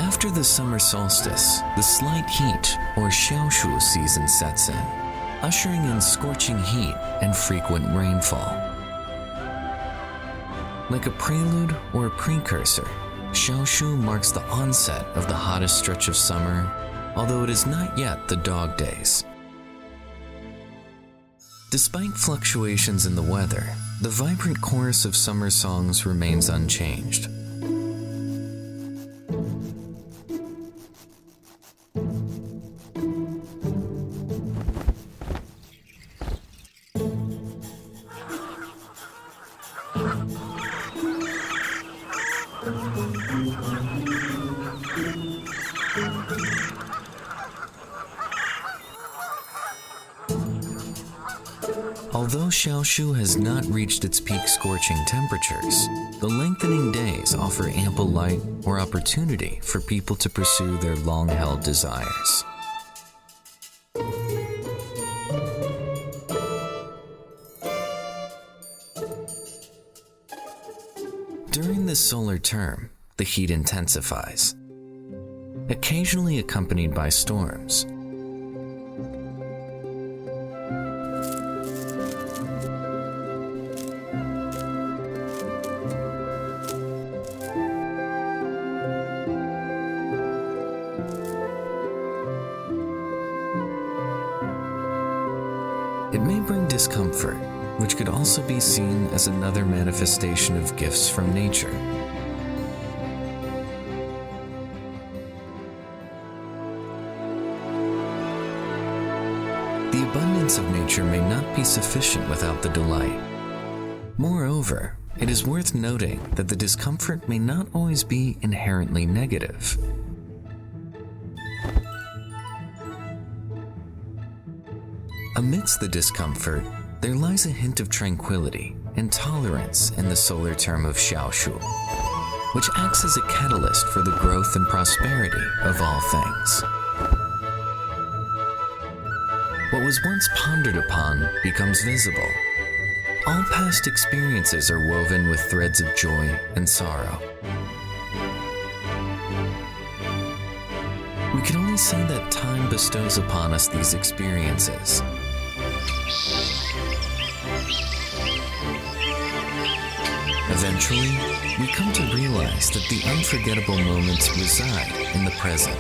After the summer solstice, the slight heat or 消暑 season sets in, ushering in scorching heat and frequent rainfall. Like a prelude or a precursor, 消暑 marks the onset of the hottest stretch of summer, although it is not yet the dog days. Despite fluctuations in the weather, the vibrant chorus of summer songs remains unchanged. Although 消暑 has not reached its peak scorching temperatures, the lengthening days offer ample light or opportunity for people to pursue their long-held desires. During this solar term, the heat intensifies, occasionally accompanied by storms. It may bring discomfort, which could also be seen as another manifestation of gifts from nature. The abundance of nature may not be sufficient without the delight. Moreover, it is worth noting that the discomfort may not always be inherently negative. Amidst the discomfort, there lies a hint of tranquility and tolerance in the solar term of 消暑, which acts as a catalyst for the growth and prosperity of all things. What was once pondered upon becomes visible. All past experiences are woven with threads of joy and sorrow. We can only say that time bestows upon us these experiences. Eventually, we come to realize that the unforgettable moments reside in the present.